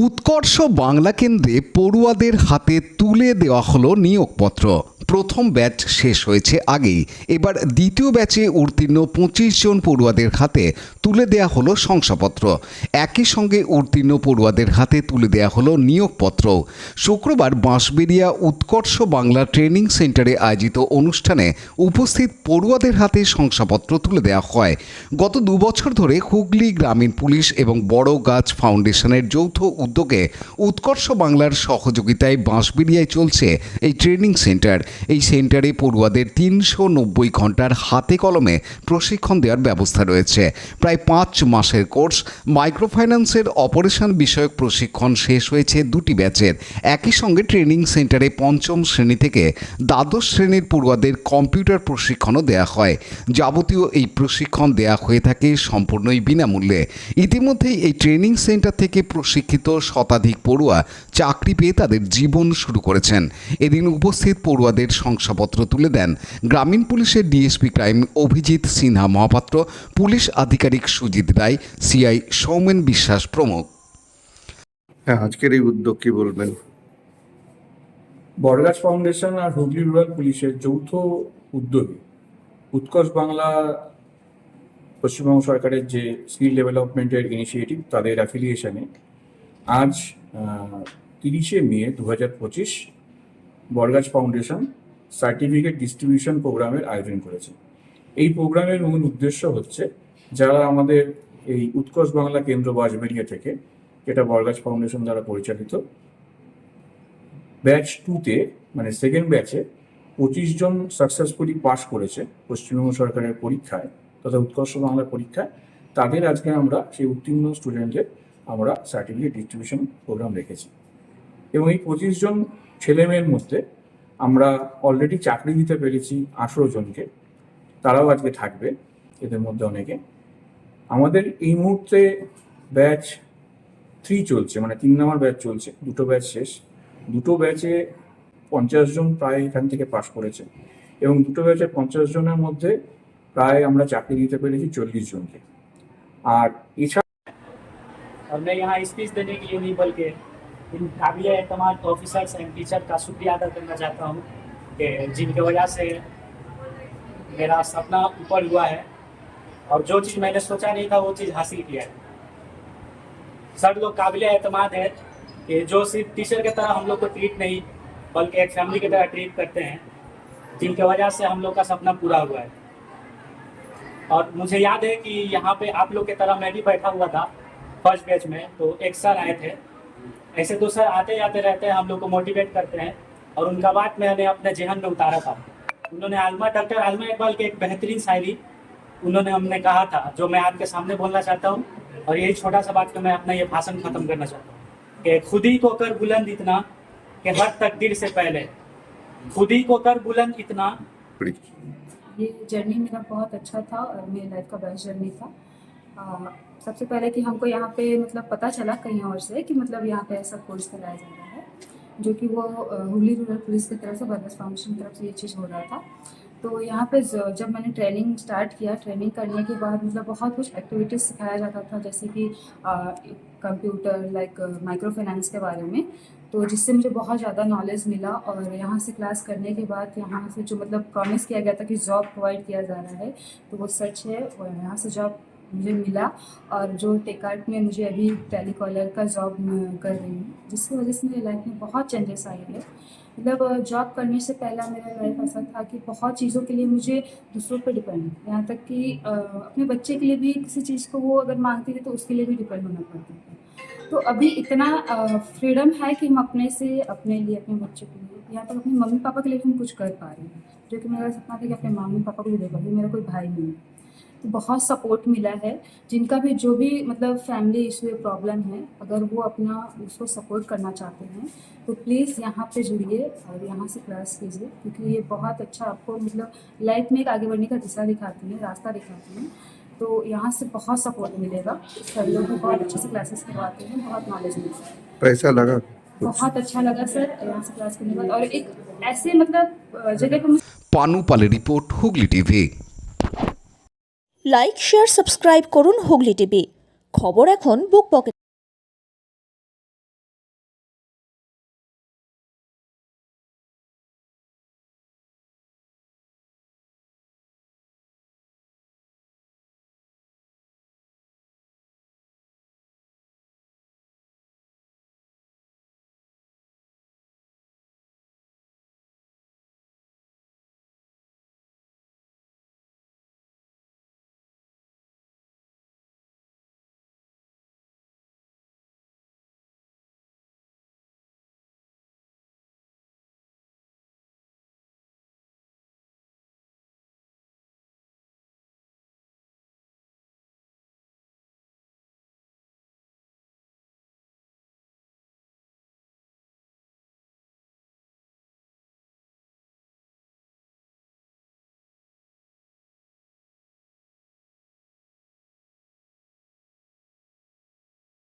উৎকর্ষ বাংলা কেন্দ্রে পড়ুয়াদের হাতে তুলে দেওয়া হলো নিয়োগপত্র। প্রথম ব্যাচ শেষ হয়েছে আগেই, এবার দ্বিতীয় ব্যাচে উত্তীর্ণ 25 জন পড়ুয়াদের হাতে তুলে দেওয়া হলো শংসাপত্র। একই সঙ্গে উত্তীর্ণ পড়ুয়াদের হাতে তুলে দেওয়া হলো নিয়োগপত্র। শুক্রবার বাঁশবেড়িয়া উৎকর্ষ বাংলা ট্রেনিং সেন্টারে আয়োজিত অনুষ্ঠানে উপস্থিত পড়ুয়াদের হাতে শংসাপত্র তুলে দেওয়া হয়। গত 2 বছর ধরে হুগলি গ্রামীণ পুলিশ এবং বড় গাছ ফাউন্ডেশনের যৌথ উদ্যোগে উৎকর্ষ বাংলার সহযোগিতায় বাঁশবেড়িয়ায় চলছে এই ট্রেনিং সেন্টার। এই সেন্টারে পড়ুয়াদের 390 ঘন্টার হাতে কলমে প্রশিক্ষণ দেওয়ার ব্যবস্থা রয়েছে। প্রায় 5 মাসের কোর্স। মাইক্রোফাইন্যান্সের অপারেশন বিষয়ক প্রশিক্ষণ শেষ হয়েছে 2টি ব্যাচের। একই সঙ্গে ট্রেনিং সেন্টারে 5ম শ্রেণী থেকে দ্বাদশ শ্রেণীর পড়ুয়াদের কম্পিউটার প্রশিক্ষণও দেওয়া হয়। যাবতীয় এই প্রশিক্ষণ দেওয়া হয়ে থাকে সম্পূর্ণই বিনামূল্যে। ইতিমধ্যেই এই ট্রেনিং সেন্টার থেকে প্রশিক্ষিত শতাধিক পড়ুয়া চাকরি পেয়ে তাদের জীবন শুরু করেছেন। এদিন উপস্থিত পড়ুয়াদের শংসাপত্র তুলে দেন গ্রামীণ পুলিশের DSP crime Abhijit Sinha Mohapatra, police আধিকারিক সুজিত রায়, সিআই সৌমেন বিশ্বাস প্রমুখ। আজকের এই উদ্যোগ কি বলবেন? বড়গাছ ফাউন্ডেশন আর হুগলি রুরাল পুলিশের যৌথ উদ্যোগে উৎকর্ষ বাংলা পশ্চিমবঙ্গ সরকারের যে স্কিল ডেভেলপমেন্টের ইনিশিয়েটিভ তাদের অ্যাফিলিয়েশনে আজ 30শে মে 2025 বড়গাছ ফাউন্ডেশন সার্টিফিকেট ডিস্ট্রিবিউশন প্রোগ্রামের আয়োজন করেছে। এই প্রোগ্রামের মূল উদ্দেশ্য হচ্ছে যারা আমাদের এই উৎকর্ষ বাংলা কেন্দ্র বাঁশবেড়িয়া থেকে, যেটা বড়গাছ ফাউন্ডেশন দ্বারা পরিচালিত, ব্যাচ 2তে মানে সেকেন্ড ব্যাচে 25 জন সাকসেসফুলি পাস করেছে পশ্চিমবঙ্গ সরকারের পরীক্ষায় তথা উৎকর্ষ বাংলা পরীক্ষায়। তাদের আজকে আমরা সেই উত্তীর্ণ স্টুডেন্টদের আমরা সার্টিফিকেট ডিস্ট্রিবিউশন প্রোগ্রাম রেখেছি। এবং এই 25 জন ছেলেমেয়ের মধ্যে আমরা অলরেডি চাকরি দিতে পেরেছি 18 জনকে। তারাও আজকে থাকবে এদের মধ্যে অনেকে। আমাদের এই মুহূর্তে ব্যাচ 3 চলছে, মানে 3 নম্বর ব্যাচ চলছে। 2টো ব্যাচ শেষ। 2টো ব্যাচে 50 জন প্রায় এখান থেকে পাস করেছে এবং 2টো ব্যাচে 50 জনের মধ্যে প্রায় আমরা চাকরি দিতে পেরেছি 40 জনকে। আর এছাড়া और मैं यहाँ स्पीच देने के लिए नहीं बल्कि इन काबिल एतमाद ऑफिसर्स एंड टीचर का शुक्रिया अदा करना चाहता हूँ कि जिनकी वजह से मेरा सपना ऊपर हुआ है और जो चीज़ मैंने सोचा नहीं था वो चीज़ हासिल किया है। सर लोग काबिल एतमाद है कि जो सिर्फ टीचर की तरह हम लोग को ट्रीट नहीं बल्कि एक फैमिली की तरह ट्रीट करते हैं, जिनकी वजह से हम लोग का सपना पूरा हुआ है। और मुझे याद है कि यहाँ पे आप लोग की तरह मैं भी बैठा हुआ था फर्स्ट बैच में, तो एक सर आए थे। ऐसे तो सर आते जाते रहते हैं, हम लोग को मोटिवेट करते हैं और उनका बात मैंने अपने जहन में उतारा था। उन्होंने डॉक्टर आलमा इकबाल की एक बेहतरीन शायरी उन्होंने हमने कहा था, जो मैं आपके सामने बोलना चाहता हूँ। और यही छोटा सा बात का मैं अपना ये भाषण खत्म करना चाहता हूँ कि खुद ही को कर बुलंद इतना कि हर तकदीर से पहले, खुद ही को कर बुलंद इतना। ये जर्नी मेरा बहुत अच्छा था और मेरी लाइफ का बेस्ट जर्नी था। सबसे पहले कि हमको यहाँ पे मतलब पता चला कहीं और से कि मतलब यहाँ पे ऐसा कोर्स कराया जा रहा है, जो कि वो हुगली रूरल पुलिस की तरफ से, बर्गस फाउंडेशन की तरफ से ये चीज़ हो रहा था। तो यहाँ पे जब मैंने ट्रेनिंग स्टार्ट किया, ट्रेनिंग करने के बाद मतलब बहुत कुछ एक्टिविटीज़ सिखाया जाता था, जैसे कि कंप्यूटर लाइक माइक्रो फाइनेंस के बारे में, तो जिससे मुझे बहुत ज़्यादा नॉलेज मिला। और यहाँ से क्लास करने के बाद यहाँ से जो मतलब प्रॉमिस किया गया था कि जॉब प्रोवाइड किया जा रहा है, तो वो सच है। और यहाँ से जॉब मुझे मिला और जो टेकआर्ट में मुझे अभी टेलीकॉलर का जॉब कर रही हूँ, जिसकी वजह से मेरी लाइफ में बहुत चेंजेस आए हैं। मतलब जॉब करने से पहला मेरा लाइफ ऐसा था कि बहुत चीज़ों के लिए मुझे दूसरों पर डिपेंड, यहाँ तक कि अपने बच्चे के लिए भी किसी चीज़ को वो अगर मांगती थी तो उसके लिए भी डिपेंड होना पड़ता था। तो अभी इतना फ्रीडम है कि हम अपने से अपने लिए, अपने बच्चे के लिए, यहाँ तक अपने मम्मी पापा के लिए हम कुछ कर पा रहे हैं, जो कि मेरा सपना था कि अपने मम्मी पापा को भी दे पाऊँ। मेरा कोई भाई नहीं है, तो बहुत सपोर्ट मिला है। जिनका भी जो भी मतलब फैमिली इशू प्रॉब्लम है, अगर वो अपना उसको सपोर्ट करना चाहते हैं तो प्लीज़ यहाँ पे जुड़िए और यहाँ से क्लास कीजिए, क्योंकि ये बहुत अच्छा आपको मतलब लाइफ में एक आगे बढ़ने का दिशा दिखाती है, रास्ता दिखाती है। तो यहाँ से बहुत सपोर्ट मिलेगा। सर लोग भी बहुत अच्छे से क्लासेस करवाते हैं, बहुत नॉलेज मिलता है। पैसा लगा? बहुत अच्छा लगा सर यहाँ से क्लास करने के बाद। और एक ऐसे मतलब जगह पर পানু পালের report, Hooghly TV. Like share subscribe করুন হুগলি টিভি। খবর এখন বুক পকেট।